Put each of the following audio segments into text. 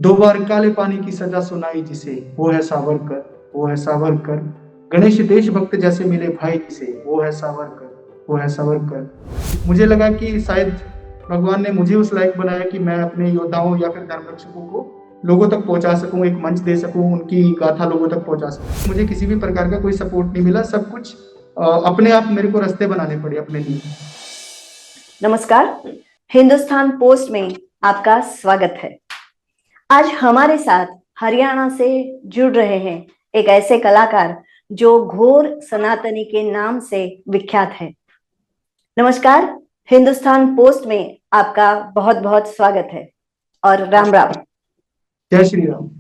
दो बार काले पानी की सजा सुनाई जिसे, वो है सावरकर, वो है सावरकर। गणेश देशभक्त जैसे मिले भाई जिसे, वो है सावरकर, वो है सावरकर। मुझे लगा कि शायद भगवान ने मुझे उस लायक बनाया कि मैं अपने योद्धाओं या फिर धर्मरक्षकों को लोगों तक पहुंचा सकूं, एक मंच दे सकूं, उनकी गाथा लोगों तक पहुंचा सकूं। मुझे किसी भी प्रकार का कोई सपोर्ट नहीं मिला, सब कुछ अपने आप मेरे को रास्ते बनाने पड़े अपने लिए। नमस्कार, हिंदुस्तान पोस्ट में आपका स्वागत है। आज हमारे साथ हरियाणा से जुड़ रहे हैं एक ऐसे कलाकार जो घोर सनातनी के नाम से विख्यात है। नमस्कार, हिंदुस्तान पोस्ट में आपका बहुत बहुत स्वागत है और राम राम। जय श्री राम।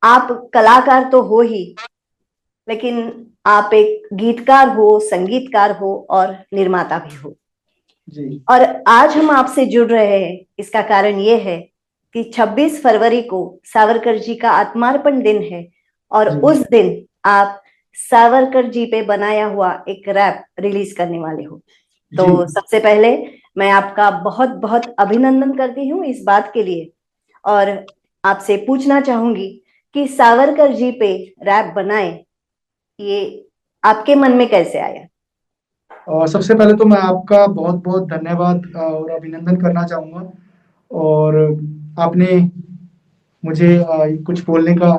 आप कलाकार तो हो ही, लेकिन आप एक गीतकार हो, संगीतकार हो और निर्माता भी हो जी। और आज हम आपसे जुड़ रहे हैं, इसका कारण ये है कि 26 फरवरी को सावरकर जी का आत्मार्पण दिन है और उस दिन आप सावरकर जी पे बनाया हुआ एक रैप रिलीज करने वाले हो। तो सबसे पहले मैं आपका बहुत बहुत अभिनंदन करती हूँ इस बात के लिए और आपसे पूछना चाहूंगी कि सावरकर जी पे रैप बनाए, ये आपके मन में कैसे आया? सबसे पहले तो मैं आपका बहुत बहुत धन्यवाद और अभिनंदन करना चाहूँगा, और आपने मुझे कुछ बोलने का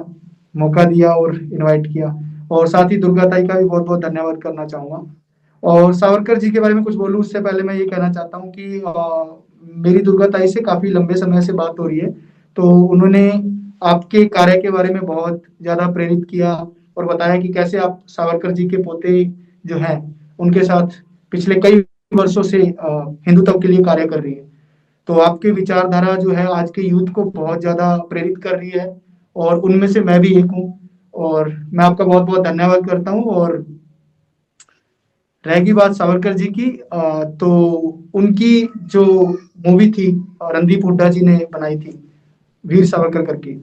मौका दिया और इनवाइट किया, और साथ ही दुर्गा ताई का भी बहुत बहुत धन्यवाद करना चाहूँगा। और सावरकर जी के बारे में कुछ बोलूँ उससे पहले मैं ये कहना चाहता हूँ कि मेरी दुर्गा ताई से काफ़ी लंबे समय से बात हो रही है, तो उन्होंने आपके कार्य के बारे में बहुत ज़्यादा प्रेरित किया और बताया कि कैसे आप सावरकर जी के पोते जो हैं उनके साथ पिछले कई वर्षों से हिंदुत्व के लिए कार्य कर रही है। तो आपकी विचारधारा जो है आज के यूथ को बहुत ज़्यादा प्रेरित कर रही है और उनमें से मैं भी एक हूँ, और मैं आपका बहुत बहुत धन्यवाद करता हूँ। और रहेगी बात सावरकर जी की, तो उनकी जो मूवी थी रणदीप हुड्डा जी ने बनाई थी, वीर सावरकर करके,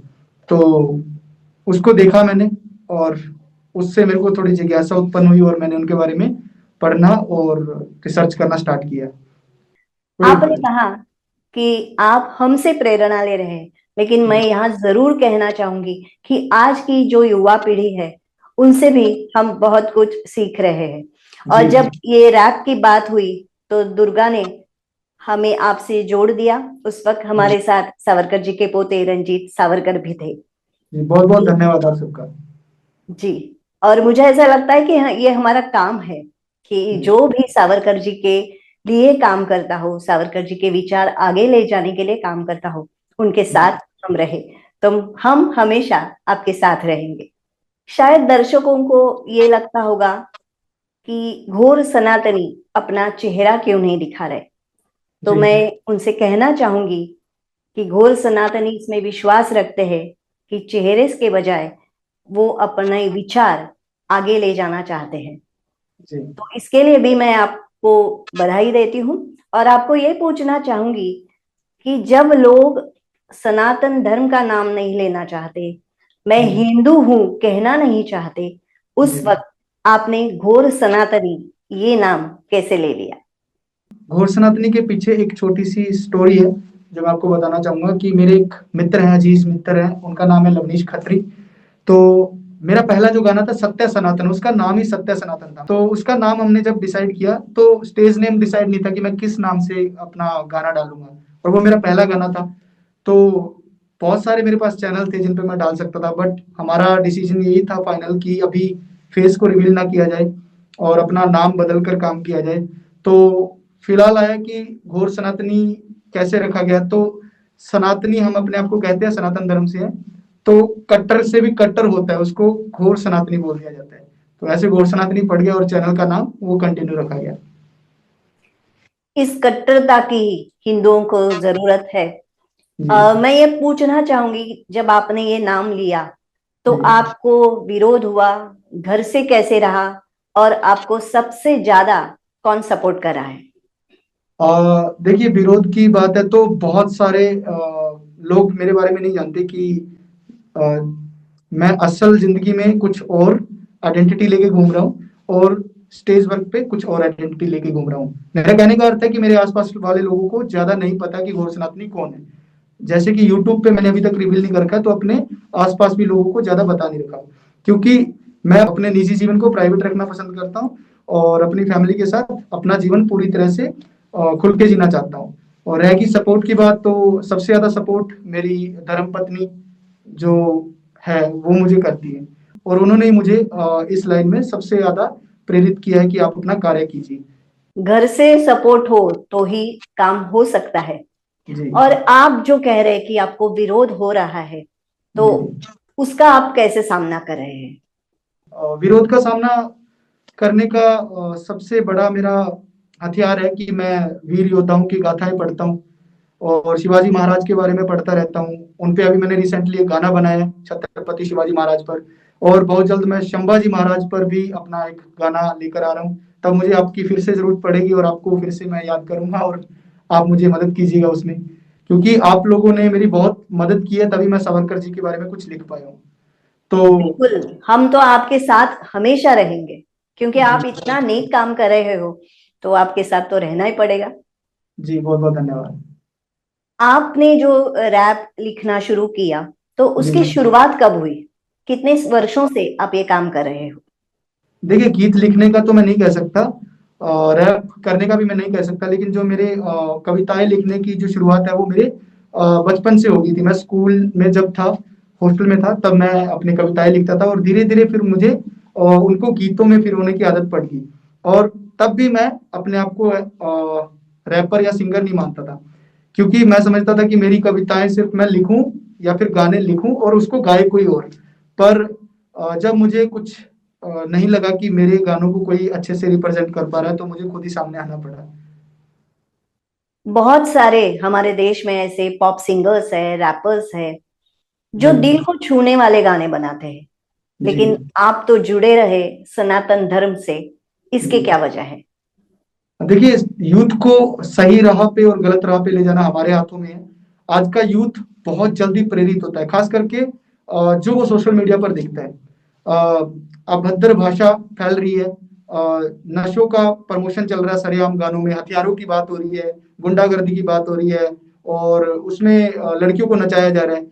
तो उसको देखा मैंने और उससे मेरे को थोड़ी जिज्ञासा उत्पन्न हुई और मैंने उनके बारे में पढ़ना और रिसर्च करना स्टार्ट किया। आपने कहा कि आप हमसे प्रेरणा ले रहे हैं, लेकिन मैं यहाँ जरूर कहना चाहूंगी कि आज की जो युवा पीढ़ी है उनसे भी हम बहुत कुछ सीख रहे हैं। और जब ये रैप की बात हुई तो दुर्गा ने हमें आपसे जोड़ दिया। उस वक्त हमारे साथ सावरकर जी के पोते रंजीत सावरकर भी थे। बहुत बहुत धन्यवाद आप सबका। जी, और मुझे ऐसा लगता है कि ये हमारा काम है कि जो भी सावरकर जी के लिए काम करता हो, सावरकर जी के विचार आगे ले जाने के लिए काम करता हो, उनके साथ हम रहे, तो हम हमेशा आपके साथ रहेंगे। शायद दर्शकों को ये लगता होगा कि घोर सनातनी अपना चेहरा क्यों नहीं दिखा रहे, तो मैं उनसे कहना चाहूंगी कि घोर सनातनी इसमें विश्वास रखते हैं कि चेहरे के बजाय वो अपने विचार आगे ले जाना चाहते हैं। तो इसके लिए भी मैं आपको बधाई देती हूँ और आपको ये पूछना चाहूंगी कि जब लोग सनातन धर्म का नाम नहीं लेना चाहते, मैं हिंदू हूं कहना नहीं चाहते, उस वक्त आपने घोर सनातनी ये नाम कैसे ले लिया? घोर सनातनी के पीछे एक छोटी सी स्टोरी है जो मैं आपको बताना चाहूंगा कि मेरे एक मित्र हैं, अजीज मित्र हैं, उनका नाम है लवनीश खत्री। तो मेरा पहला जो गाना था सत्य सनातन, उसका नाम ही सत्य सनातन था। तो उसका नाम हमने जब डिसाइड किया तो स्टेज नेम डिसाइड नहीं था कि मैं किस नाम से अपना गाना डालूंगा, और वो मेरा पहला गाना था। तो बहुत सारे मेरे पास चैनल थे जिन पे मैं डाल सकता था, बट हमारा डिसीजन यही था फाइनल कि अभी फेस को रिवील ना किया जाए और अपना नाम बदल कर काम किया जाए। तो फिलहाल आया कि घोर सनातनी कैसे रखा गया, तो सनातनी हम अपने आप को कहते हैं, सनातन धर्म से है, तो कट्टर से भी कट्टर होता है, उसको घोर सनातनी बोल दिया जाता है। तो ऐसे घोर सनातनी पड़ गया और चैनल का नाम वो कंटिन्यू रखा गया। इस कट्टरता की हिंदुओं को जरूरत है। मैं ये पूछना चाहूंगी, जब आपने ये नाम लिया तो आपको विरोध हुआ, घर से कैसे रहा और आपको सबसे ज्यादा कौन सपोर्ट कर रहा है? देखिए, विरोध की बात है तो बहुत सारे लोग मेरे बारे में नहीं जानते कि मैं असल जिंदगी में कुछ और आइडेंटिटी लेके घूम रहा हूँ और स्टेज वर्क पे कुछ और आइडेंटिटी लेके घूम रहा हूँ। मेरा कहने का अर्थ है कि मेरे आसपास वाले लोगों को ज्यादा नहीं पता कि घोर सनातनी कौन है। जैसे कि यूट्यूब पे मैंने अभी तक रिवील नहीं कर रखा है, तो अपने आसपास भी लोगों को ज्यादा बता नहीं रखा हूँ, क्योंकि मैं अपने निजी जीवन को प्राइवेट रखना पसंद करता हूँ और अपनी फैमिली के साथ अपना जीवन पूरी तरह से खुल के जीना चाहता हूँ। और रहेगी सपोर्ट की बात, तो सबसे ज्यादा सपोर्ट मेरी धर्मपत्नी जो है वो मुझे करती है, और उन्होंने ही मुझे इस लाइन में सबसे ज्यादा प्रेरित किया है कि आप अपना कार्य कीजिए। घर से सपोर्ट हो तो ही काम हो सकता है। जी और आप जो कह रहे हैं कि आपको विरोध हो रहा है, तो जी। उसका आप कैसे सामना कर रहे हैं? विरोध का सामना करने का सबसे बड़ा मेरा हथियार है कि मैं वीर योद्धाओं की गाथाएं पढ़ता हूँ और शिवाजी महाराज के बारे में पढ़ता रहता हूँ। उन पे अभी मैंने रिसेंटली एक गाना बनाया है छत्रपति शिवाजी महाराज पर, और बहुत जल्द मैं शंभाजी महाराज पर भी अपना एक गाना लेकर आ रहा हूँ। तब मुझे आपकी फिर से जरूरत पड़ेगी और आपको फिर से मैं याद करूंगा, और आप मुझे मदद कीजिएगा उसमें, क्योंकि आप लोगों ने मेरी बहुत मदद की है, तभी मैं सावरकर जी के बारे में कुछ लिख पाया हूँ। तो बिल्कुल, हम तो आपके साथ हमेशा रहेंगे, क्योंकि जी आप इतना नेक काम कर रहे हो, तो आपके साथ तो रहना ही पड़ेगा। जी, बहुत बहुत धन्यवाद। आपने जो रैप लिखना शुरू किया, तो जी उसकी शुरुआत कब हुई? कितने वर्षों से आप ये काम कर रहे हो? देखिए, गीत लिखने का तो मैं नहीं कह सकता, रैप करने का भी मैं नहीं कह सकता, लेकिन जो मेरे कविताएं लिखने की जो शुरुआत है वो मेरे बचपन से हो गई थी। मैं स्कूल में जब था, हॉस्टल में था, तब मैं अपनी कविताएं लिखता था, और धीरे धीरे फिर मुझे उनको गीतों में फिर की आदत पड़ गई। और तब भी मैं अपने आप को रैपर या सिंगर नहीं मानता था, क्योंकि मैं समझता था कि मेरी कविताएं सिर्फ मैं लिखूं या फिर गाने लिखूं और उसको गाए कोई और। पर जब मुझे कुछ नहीं लगा कि मेरे गानों को कोई अच्छे से रिप्रेजेंट कर पा रहा है, तो मुझे खुद ही सामने आना पड़ा। बहुत सारे हमारे देश में ऐसे पॉप सिंगर्स है, रैपर्स है, जो जी दिल को छूने वाले गाने बनाते हैं, जी लेकिन आप तो जुड़े रहे सनातन धर्म से। इसके जी। क्या वजह है? देखिए, यूथ को सही राह पे और गलत राह पे ले जाना हमारे हाथों में है। आज का यूथ बहुत जल्दी प्रेरित होता है, खास करके जो वो सोशल मीडिया पर देखता है। अभद्र भाषा फैल रही है, नशों का प्रमोशन चल रहा है सरेआम, गानों में हथियारों की बात हो रही है, गुंडागर्दी की बात हो रही है, और उसमें लड़कियों को नचाया जा रहा है।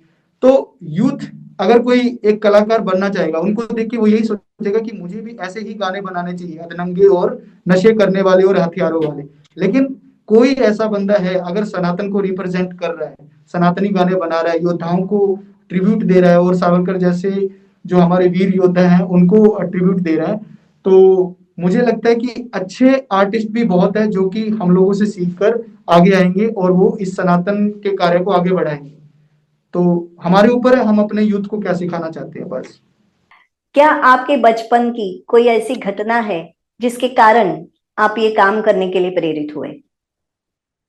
तो यूथ अगर कोई एक कलाकार बनना चाहेगा, उनको देख के वो यही सोचेगा कि मुझे भी ऐसे ही गाने बनाने चाहिए, अधनंगे और नशे करने वाले और हथियारों वाले। लेकिन कोई ऐसा बंदा है अगर सनातन को रिप्रेजेंट कर रहा है, सनातनी गाने बना रहा है, योद्धाओं को ट्रिब्यूट दे रहा है, और सावरकर जैसे जो हमारे वीर योद्धा हैं उनको ट्रिब्यूट दे रहा है, तो मुझे लगता है कि अच्छे आर्टिस्ट भी बहुत है जो कि हम लोगों से सीख कर आगे आएंगे और वो इस सनातन के कार्य को आगे बढ़ाएंगे। तो हमारे ऊपर है, हम अपने यूथ को क्या सिखाना चाहते हैं, बस। क्या आपके बचपन की कोई ऐसी घटना है जिसके कारण आप ये काम करने के लिए प्रेरित हुए?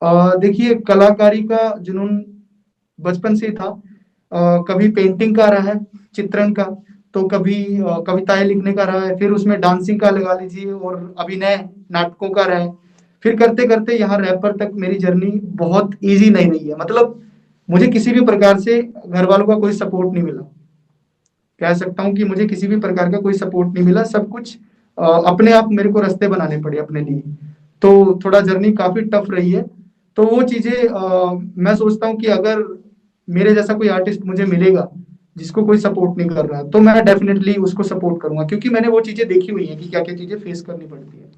देखिए, कलाकारी का जुनून बचपन से ही था। कभी पेंटिंग का रहा है, चित्रण का, तो कभी कविताएं लिखने का रहा है, फिर उसमें डांसिंग का लगा लीजिए, और अभिनय नाटकों का रहा है। फिर करते करते यहाँ रैपर तक मेरी जर्नी बहुत इजी नहीं रही है। मतलब मुझे किसी भी प्रकार से घर वालों का कोई सपोर्ट नहीं मिला। कह सकता हूँ कि मुझे किसी भी प्रकार का कोई सपोर्ट नहीं मिला, सब कुछ अपने आप मेरे को रास्ते बनाने पड़े अपने लिए। तो थोड़ा जर्नी काफी टफ रही है। तो वो चीजें मैं सोचता हूँ कि अगर मेरे जैसा कोई आर्टिस्ट मुझे मिलेगा जिसको कोई सपोर्ट नहीं कर रहा है, तो मैं डेफिनेटली उसको सपोर्ट करूंगा, क्योंकि मैंने वो चीजें देखी हुई हैं कि क्या क्या चीजें फेस करनी पड़ती है।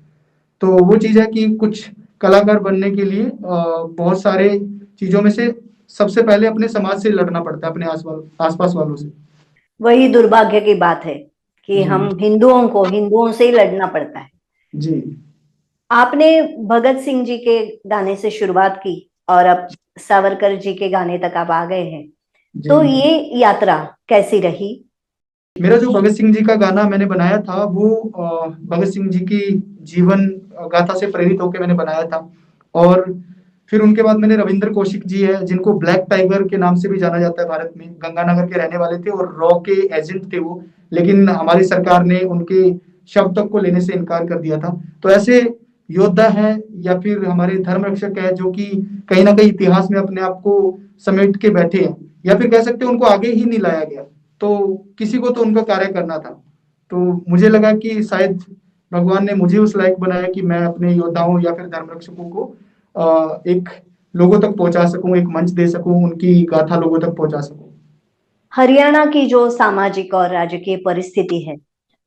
तो वो चीज है कि कुछ कलाकार बनने के लिए बहुत सारे चीजों में से सबसे पहले अपने समाज से लड़ना पड़ता है, अपने आसपास वालों से। वही दुर्भाग्य की बात है कि जी हम हिंदुओं को हिंदुओं से ही लड़ना पड़ता है। जी आपने भगत सिंह जी के गाने से शुरुआत की और अब सावरकर जी के गाने तक आप आ गए हैं, जी। तो ये यात्रा कैसी रही? मेरा जो भगत सिंह जी का गाना मैंने बनाया था वो भगत सिंह जी की जीवन गाथा से प्रेरित होकर मैंने बनाया था। और फिर उनके बाद मैंने रविंद्र कौशिक जी है, जिनको ब्लैक टाइगर के नाम से भी जाना जाता है भारत में, गंगानगर के रहने वाले थे और रॉ के एजेंट थे वो, लेकिन हमारी सरकार ने उनके शव तक को लेने से इनकार कर दिया था। तो ऐसे योद्धा है या फिर हमारे धर्म रक्षक है जो कि कहीं ना कहीं इतिहास में अपने आप को समेट के बैठे हैं, या फिर कह सकते हैं उनको आगे ही नहीं लाया गया। तो किसी को तो उनका कार्य करना था। तो मुझे लगा कि शायद भगवान ने मुझे उस लायक बनाया कि मैं अपने योद्धाओं या फिर धर्म रक्षकों को एक लोगों तक पहुंचा सकूं, एक मंच दे सकूं, उनकी गाथा लोगों तक पहुंचा सकूं। हरियाणा की जो सामाजिक और राजकीय परिस्थिति है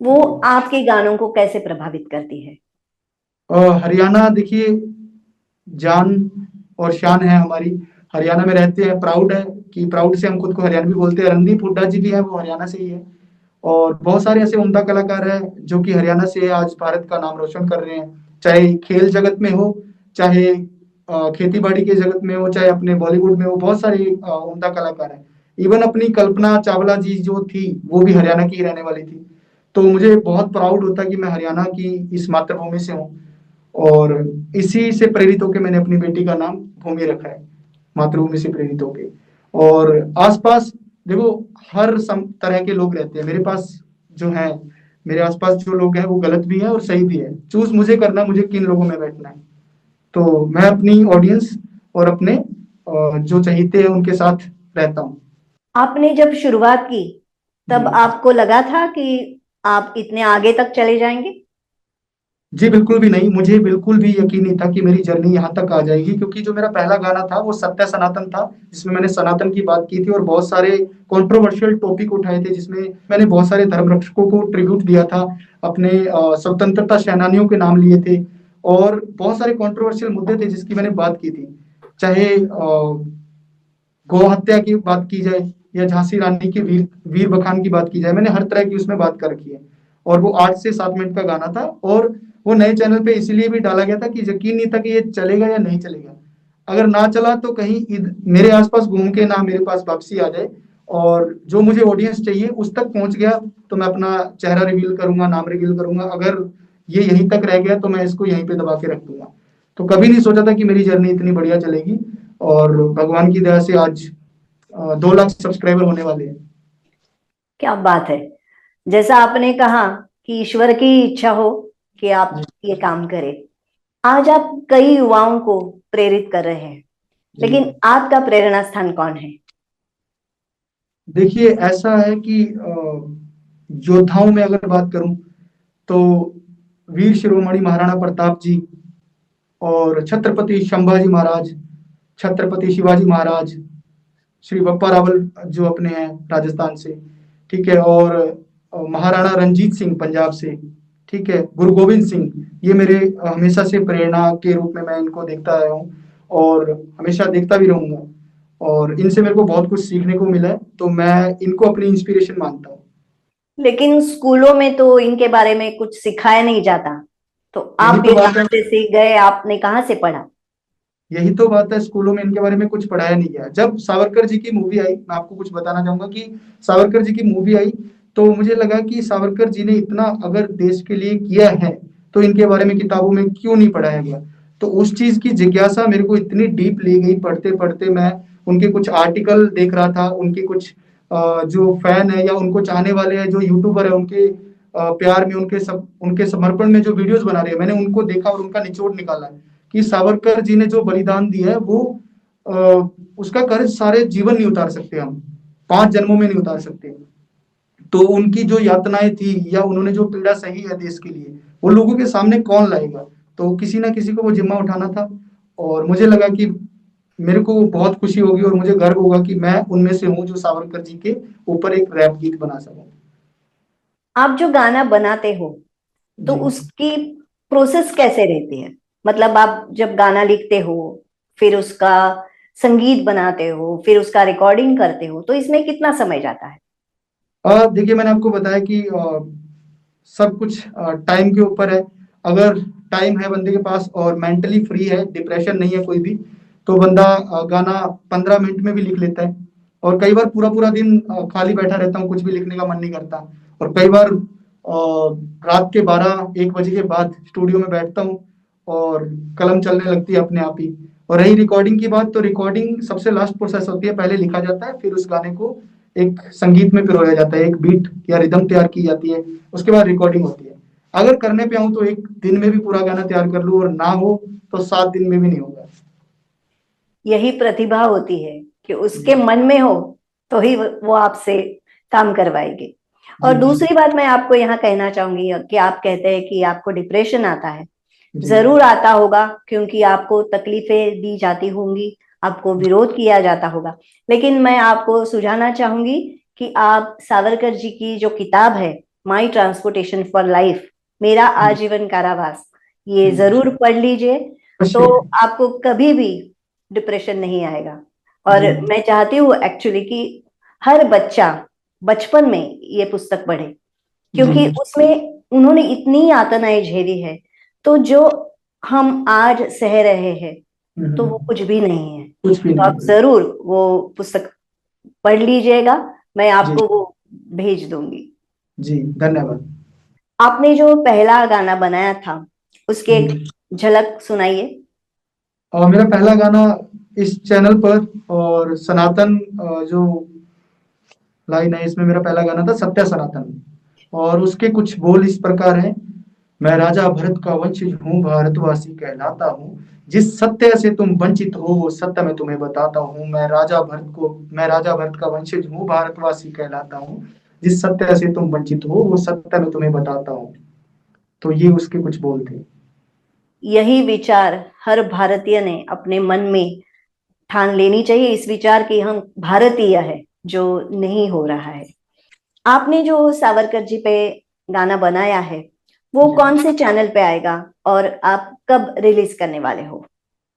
वो आपके गानों को कैसे प्रभावित करती है? हरियाणा देखिए जान और शान है हमारी। हरियाणा में रहते हैं, प्राउड है कि प्राउड से हम खुद को हरियाणवी बोलते हैं। रणदीप हुड्डा जी भी है, वो हरियाणा से ही है। और बहुत सारे ऐसे उम्दा कलाकार हैं जो कि हरियाणा से आज भारत का नाम रोशन कर रहे हैं, चाहे खेल जगत में हो, चाहे खेती बाड़ी के जगत में हो, चाहे अपने बॉलीवुड में हो। बहुत सारे उम्दा कलाकार हैं। इवन अपनी कल्पना चावला जी जो थी वो भी हरियाणा की ही रहने वाली थी। तो मुझे बहुत प्राउड होता कि मैं हरियाणा की इस मातृभूमि से हूँ। और इसी से प्रेरित होकर मैंने अपनी बेटी का नाम भूमि रखा है, मातृभूमि से प्रेरित होके। और आसपास देखो हर तरह के लोग रहते हैं मेरे पास, जो है मेरे आसपास जो लोग हैं वो गलत भी है और सही भी है। चूज मुझे करना, मुझे किन लोगों में बैठना है। तो मैं अपनी ऑडियंस और अपने जो चाहते हैं उनके साथ रहता हूँ। आपने जब शुरुआत की तब जी आपको लगा था कि आप इतने आगे तक चले जाएंगे? जी, बिल्कुल भी नहीं। मुझे बिल्कुल भी यकीन नहीं था कि मेरी जर्नी यहाँ तक आ जाएगी, क्योंकि जो मेरा पहला गाना था वो सत्य सनातन था, जिसमें मैंने सनातन की बात की थी और बहुत सारे कंट्रोवर्शियल टॉपिक उठाए थे, जिसमें मैंने बहुत सारे धर्म रक्षकों को ट्रिब्यूट दिया था, अपने स्वतंत्रता सेनानियों के नाम लिए थे। और बहुत सारे कंट्रोवर्शियल मुद्दे थे जिसकी मैंने बात की थी, चाहे गौ हत्या की बात की जाए या झांसी रानी की वीर वीर बखान की बात की जाए। मैंने हर तरह की उसमें बात कर रखी है। और वो 8 से 7 मिनट का गाना था, और वो नए चैनल पे इसीलिए भी डाला गया था कि यकीन नहीं था कि ये चलेगा या नहीं चलेगा। अगर ना चला तो कहीं मेरे आसपास घूम के ना मेरे पास वापसी आ जाए, और जो मुझे ऑडियंस चाहिए उस तक पहुंच गया तो मैं अपना चेहरा रिवील करूंगा, नाम रिवील करूंगा। अगर ये यहीं तक रह गया तो मैं इसको यहीं पे दबा के रख दूंगा। तो कभी नहीं सोचा था कि मेरी जर्नी इतनी बढ़िया चलेगी। और भगवान की दया से आज 2 लाख सब्सक्राइबर होने वाले हैं। क्या बात है! जैसा आपने कहा कि ईश्वर की इच्छा हो कि आप जी ये काम करें, आज आप कई युवाओं को प्रेरित कर रहे हैं, जी। लेकिन आपका प्रेरणा स्थान कौन है? देखिए ऐसा है कि योद्धाओं में अगर बात करूं तो वीर शिरोमणि महाराणा प्रताप जी, और छत्रपति संभाजी महाराज, छत्रपति शिवाजी महाराज, श्री बप्पा रावल जो अपने हैं राजस्थान से, ठीक है, और महाराणा रंजीत सिंह पंजाब से, ठीक है, गुरु गोविंद सिंह, ये मेरे हमेशा से प्रेरणा के रूप में मैं इनको देखता आया हूँ और हमेशा देखता भी रहूंगा। और इनसे मेरे को बहुत कुछ सीखने को मिला है, तो मैं इनको अपनी इंस्पिरेशन मानता हूँ। लेकिन स्कूलों में तो इनके बारे में कुछ सिखाया नहीं जाता, तो यही आप तो ये बात है, कहाँ से सीख गए? आपने कहाँ से पढ़ा? यही तो बात है, स्कूलों में इनके बारे में कुछ पढ़ाया नहीं गया। जब सावरकर जी की मूवी आई, मैं आपको कुछ बताना चाहूंगा कि सावरकर जी की मूवी आई तो मुझे लगा कि सावरकर जी ने इतना अगर देश के लिए किया है तो इनके बारे में किताबों में क्यों नहीं पढ़ाया गया। तो उस चीज की जिज्ञासा मेरे को इतनी डीप ले गई, पढ़ते पढ़ते मैं उनके कुछ आर्टिकल देख रहा था, उनके कुछ जो फैन है या उनको चाहने वाले हैं, जो यूट्यूबर है, उनके प्यार में, उनके समर्पण में जो वीडियोस बना रहे हैं, मैंने उनको देखा और उनका निचोड़ निकाला कि सावरकर जी ने जो बलिदान दिया है वो अ, उसका कर्ज सारे जीवन नहीं उतार सकते, हम 5 जन्मों में नहीं उतार सकते। तो उनकी जो यातनाएं थी या उन्होंने जो पीड़ा सही है देश के लिए, वो लोगों के सामने कौन लाएगा। तो किसी ना किसी को वो जिम्मा उठाना था। और मुझे लगा कि मेरे को बहुत खुशी होगी और मुझे गर्व होगा कि मैं उनमें से हूँ जो सावरकर जी के ऊपर एक रैप गीत बना सकूं। आप जो गाना बनाते हो तो जी उसकी प्रोसेस कैसे रहती है? मतलब आप जब गाना लिखते हो, फिर उसका संगीत बनाते हो, फिर उसका रिकॉर्डिंग करते हो, तो इसमें कितना समय जाता है? देखिए मैंने आपको बताया कि सब कुछ टाइम के ऊपर है। अगर टाइम है बंदे के पास और मेंटली फ्री है, डिप्रेशन नहीं है कोई भी, तो बंदा गाना 15 मिनट में भी लिख लेता है। और कई बार पूरा पूरा दिन खाली बैठा रहता हूँ, कुछ भी लिखने का मन नहीं करता। और कई बार रात के 12-1 बजे के बाद स्टूडियो में बैठता हूँ और कलम चलने लगती है अपने आप ही। और रही रिकॉर्डिंग की बात, तो रिकॉर्डिंग सबसे लास्ट प्रोसेस होती है। पहले लिखा जाता है, फिर उस गाने को एक संगीत में पिरोया जाता है, एक बीट या रिदम तैयार की जाती है, उसके बाद रिकॉर्डिंग होती है। अगर करने पे आऊं तो एक दिन में भी पूरा गाना तैयार कर लूं, और ना हो तो 7 दिन में भी नहीं होगा। यही प्रतिभा होती है कि उसके जी मन में हो तो ही वो आपसे काम करवाएगी। और जी जी दूसरी बात मैं आपको यहाँ कहना चाहूंगी कि आप कहते हैं कि आपको डिप्रेशन आता है, जी। जरूर आता होगा, क्योंकि आपको तकलीफें दी जाती होंगी, आपको विरोध किया जाता होगा। लेकिन मैं आपको सुझाना चाहूंगी कि आप सावरकर जी की जो किताब है, माई ट्रांसपोर्टेशन फॉर लाइफ, मेरा जी। आजीवन कारावास, ये जी। जरूर पढ़ लीजिए। तो अवश्य। आपको कभी भी डिप्रेशन नहीं आएगा। और जी। मैं चाहती हूँ एक्चुअली कि हर बच्चा बचपन में ये पुस्तक पढ़े, जी। क्योंकि उसमें उन्होंने इतनी यातनाएं झेली है। तो जो हम आज सह रहे हैं, तो वो कुछ भी नहीं है। कुछ भी तो नहीं आप है। जरूर वो पुस्तक पढ़ लीजिएगा, मैं जी। आपको वो भेज दूंगी। जी, धन्यवाद। आपने जो पहला गाना बनाया था, उसकी एक जी। झलक सुनाइए। और मेरा पहला गाना इस चैनल पर और सनातन जो लाइन है इसमें, मेरा पहला गाना था सत्य सनातन। और उसके कुछ बोल इस प्रकार हैं। मैं राजा भरत का वंशज हूँ, भारतवासी कहलाता हूँ। जिस सत्य से तुम वंचित हो वो सत्य मैं तुम्हें बताता हूँ। मैं राजा भरत का वंशज हूँ, भारतवासी कहलाता हूँ। जिस सत्य से तुम वंचित हो वो सत्य मैं तुम्हें बताता हूँ। तो ये उसके कुछ बोल थे। यही विचार हर भारतीय ने अपने मन में ठान लेनी चाहिए, इस विचार की हम भारतीय है, जो नहीं हो रहा है। आपने जो सावरकर जी पे गाना बनाया है, वो जी। कौन से चैनल पे आएगा और आप कब रिलीज करने वाले हो?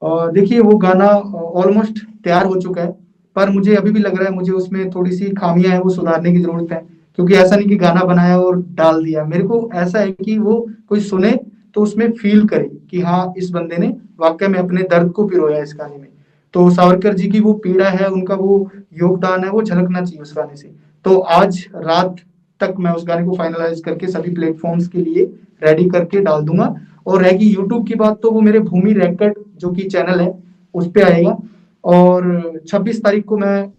और देखिए वो गाना ऑलमोस्ट तैयार हो चुका है। पर मुझे अभी भी लग रहा है मुझे उसमें थोड़ी सी खामियां हैं, वो सुधारने की जरूरत है। क्योंकि ऐसा नहीं कि गाना बनाया और डाल दिया। मेरे को ऐसा है कि वो कोई सुने तो उसमें फील करे कि हाँ इस बंदे ने वाकई में अपने दर्द को पिरोया इस गाने में। तो सावरकर जी की वो पीड़ा है, उनका वो योगदान है, वो झलकना चाहिए उस गाने से। तो आज रात तक मैं उस गाने को फाइनलाइज करके सभी प्लेटफॉर्म्स के लिए रेडी करके डाल दूंगा। और रहेगी यूट्यूब की बात, तो वो मेरे भूमि रैकेट जो कि चैनल है उस पे आएगा। और 26 तारीख को मैं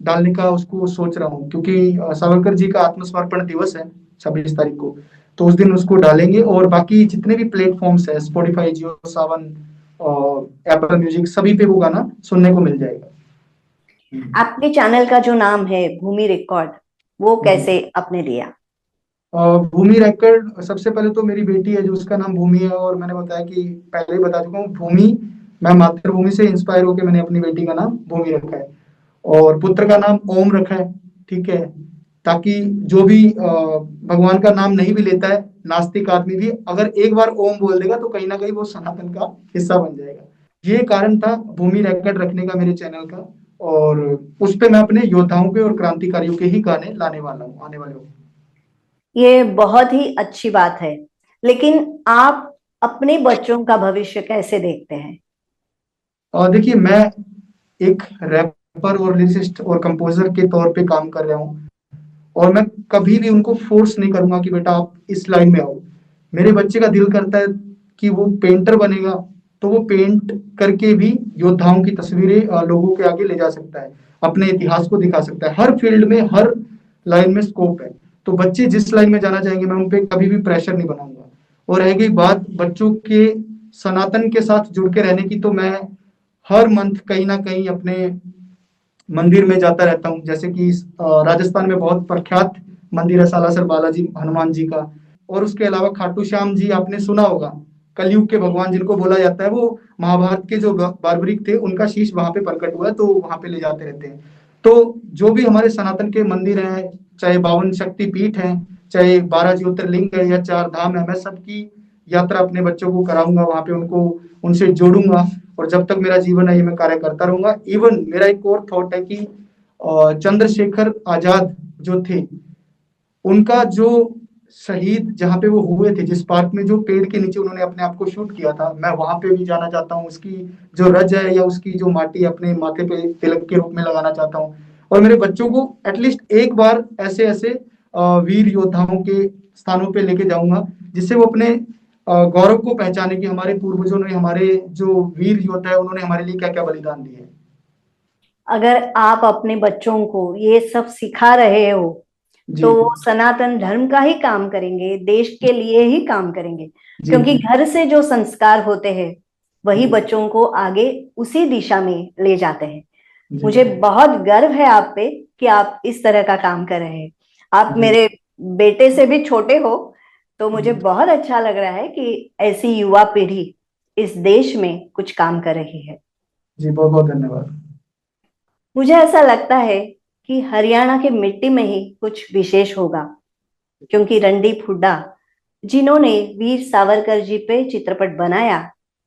डालने का उसको सोच रहा हूँ, क्योंकि सावरकर जी का आत्मसमर्पण दिवस है 26 तारीख को। तो उस दिन उसको डालेंगे। और बाकी जितने भी प्लेटफॉर्म्स है, स्पॉटिफाई, जियो सावन और एप्पल म्यूजिक, सभी पे वो गाना सुनने को मिल जाएगा। आपके चैनल का जो नाम है भूमि रिकॉर्ड, वो जी। कैसे आपने लिया? भूमि रैकेट, सबसे पहले तो मेरी बेटी है जो उसका नाम भूमि है। और मैंने बताया कि पहले ही बता चुका हूँ, भूमि, मैं मातृभूमि से इंस्पायर होकर मैंने अपनी बेटी का नाम भूमि रखा है। और पुत्र का नाम ओम रखा है। ठीक है। ताकि जो भी भगवान का नाम नहीं भी लेता है, नास्तिक आदमी भी अगर एक बार ओम बोल देगा तो कहीं ना कहीं वो सनातन का हिस्सा बन जाएगा। ये कारण था भूमि रैकेट रखने का मेरे चैनल का। और उस पे मैं अपने योद्धाओं के और क्रांतिकारियों के ही गाने लाने वाला हूँ आने वाले वक्त। ये बहुत ही अच्छी बात है। लेकिन आप अपने बच्चों का भविष्य कैसे देखते हैं? और देखिए मैं एक रैपर और लिरिसिस्ट और कंपोजर के तौर पे काम कर रहा हूँ। और मैं कभी भी उनको फोर्स नहीं करूंगा कि बेटा आप इस लाइन में आओ। मेरे बच्चे का दिल करता है कि वो पेंटर बनेगा, तो वो पेंट करके भी योद्धाओं की तस्वीरें लोगों के आगे ले जा सकता है, अपने इतिहास को दिखा सकता है। हर फील्ड में, हर लाइन में स्कोप है। तो बच्चे जिस लाइन में जाना चाहेंगे मैं उन पे कभी भी प्रेशर नहीं बनाऊंगा। और रह गई बात बच्चों के सनातन के साथ जुड़ के रहने की, तो मैं हर मंथ कहीं ना कहीं अपने मंदिर में जाता रहता हूँ। जैसे कि राजस्थान में बहुत प्रख्यात मंदिर है सालासर बालाजी हनुमान जी का। और उसके अलावा खाटू श्याम जी आपने सुना होगा, कलयुग के भगवान जिनको बोला जाता है। वो महाभारत के जो बार्बरिक थे उनका शीश वहां पे प्रकट हुआ है, तो वहां पे ले जाते रहते हैं। तो जो भी हमारे सनातन के मंदिर हैं, चाहे 52 शक्ति पीठ है, चाहे 12 ज्योतिर्लिंग है या 4 धाम है, मैं सबकी यात्रा अपने बच्चों को कराऊंगा, वहां पे उनको उनसे जोड़ूंगा। और जब तक मेरा जीवन है ये मैं कार्य करता रहूंगा। इवन मेरा एक और थॉट है कि चंद्रशेखर आजाद जो थे, उनका जो शहीद जहाँ पे वो हुए थे, जिस पार्क में जो पेड़ के नीचे उन्होंने अपने आप को शूट किया था, मैं वहां पे भी जाना चाहता हूँ। उसकी जो रज है या उसकी जो माटी अपने माथे पे तिलक के रूप में लगाना चाहता हूँ। और मेरे बच्चों को एटलीस्ट एक बार ऐसे ऐसे वीर योद्धाओं के स्थानों पे लेके जाऊंगा, जिससे वो अपने गौरव को पहचाने कि हमारे पूर्वजों ने, हमारे जो वीर योद्धा है, उन्होंने हमारे लिए क्या क्या बलिदान दिए। अगर आप अपने बच्चों को ये सब सिखा रहे हो, जी। तो वो सनातन धर्म का ही काम करेंगे, देश के लिए ही काम करेंगे। जी। क्योंकि जी। घर से जो संस्कार होते हैं, वही जी। बच्चों को आगे उसी दिशा में ले जाते हैं। जी। मुझे बहुत गर्व है आप पे कि आप इस तरह का काम कर रहे हैं। आप जी। मेरे बेटे से भी छोटे हो, तो मुझे बहुत अच्छा लग रहा है कि ऐसी युवा पीढ़ी इस देश में कुछ काम कर रही है। जी बहुत बहुत धन्यवाद। मुझे ऐसा लगता है कि हरियाणा की मिट्टी में ही कुछ विशेष होगा, क्योंकि रणदीप हुड्डा जिन्होंने वीर सावरकर जी पे चित्रपट बनाया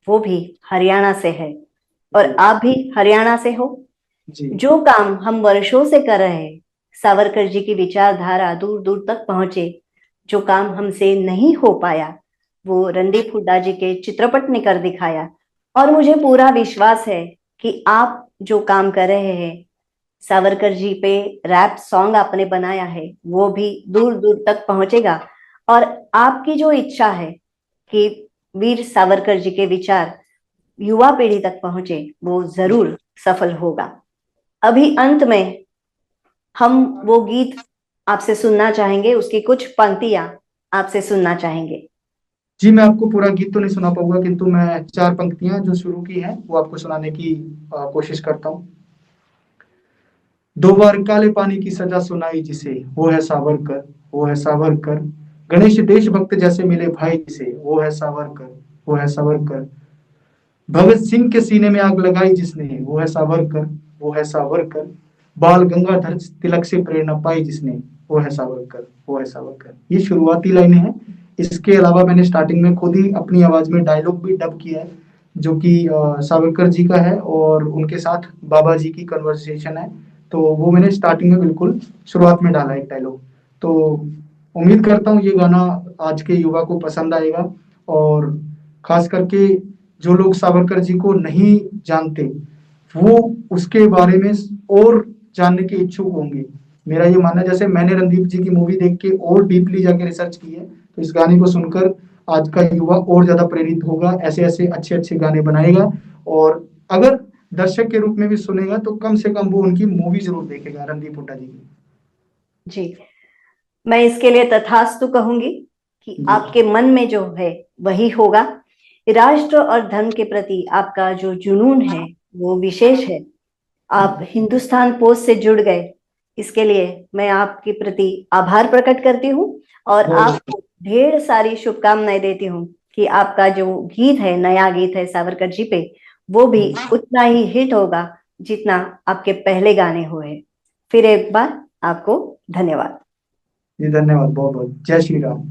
वो भी हरियाणा से है, और आप भी हरियाणा से हो। जी जो काम हम वर्षों से कर रहे हैं, सावरकर जी की विचारधारा दूर दूर तक पहुंचे, जो काम हमसे नहीं हो पाया वो रणदीप हुड्डा जी के चित्रपट ने कर दिखाया। और मुझे पूरा विश्वास है कि आप जो काम कर रहे हैं, सावरकर जी पे रैप सॉन्ग आपने बनाया है, वो भी दूर दूर तक पहुंचेगा। और आपकी जो इच्छा है कि वीर सावरकर जी के विचार युवा पीढ़ी तक पहुंचे, वो जरूर सफल होगा। अभी अंत में हम वो गीत आपसे सुनना चाहेंगे, उसकी कुछ पंक्तियां आपसे सुनना चाहेंगे। जी, मैं आपको पूरा गीत तो नहीं सुना पाऊंगा, किंतु मैं 4 पंक्तियां जो शुरू की हैं वो आपको सुनाने की कोशिश करता हूँ। 2 बार काले पानी की सजा सुनाई जिसे, वो है सावरकर, वो है सावरकर। गणेश देशभक्त जैसे मिले भाई जिसे, वो है सावरकर, वो है सावरकर। भगत सिंह के सीने में आग लगाई जिसने, वो है सावरकर, वो है सावरकर। बाल गंगाधर तिलक से प्रेरणा पाई जिसने, वो है सावरकर, वो है सावरकर। ये शुरुआती लाइनें हैं। इसके अलावा मैंने स्टार्टिंग में खुद ही अपनी आवाज में डायलॉग भी डब किया है, जो कि सावरकर जी का है और उनके साथ बाबा जी की कन्वर्सेशन है। तो वो मैंने स्टार्टिंग में बिल्कुल शुरुआत में डाला एक डायलॉग। तो उम्मीद करता हूँ ये गाना आज के युवा को पसंद आएगा, और खास करके जो लोग सावरकर जी को नहीं जानते वो उसके बारे में और जानने के इच्छुक होंगे। मेरा ये मानना है, जैसे मैंने रणदीप जी की मूवी देख के और डीपली जाके रिसर्च की है, तो इस गाने को सुनकर आज का युवा और ज्यादा प्रेरित होगा, ऐसे ऐसे अच्छे अच्छे गाने बनाएगा। और अगर दर्शक के रूप में भी सुनेगा तो कम से कम वो उनकी मूवी जरूर देखेगा, रणदीप हुड्डा जी की। जी, मैं इसके लिए तथास्तु कहूंगी कि जी आपके मन में जो है वही होगा। राष्ट्र और धर्म के प्रति आपका जो जुनून है वो विशेष है। आप हिंदुस्तान पोस्ट से जुड़ गए, इसके लिए मैं आपके प्रति आभार प्रकट करती हूँ और बहुत आपको ढेर सारी शुभकामनाएं देती हूँ कि आपका जो गीत है, नया गीत है सावरकर जी पे, वो भी उतना ही हिट होगा जितना आपके पहले गाने हुए। फिर एक बार आपको धन्यवाद। जी धन्यवाद, बहुत बहुत। जय श्री राम।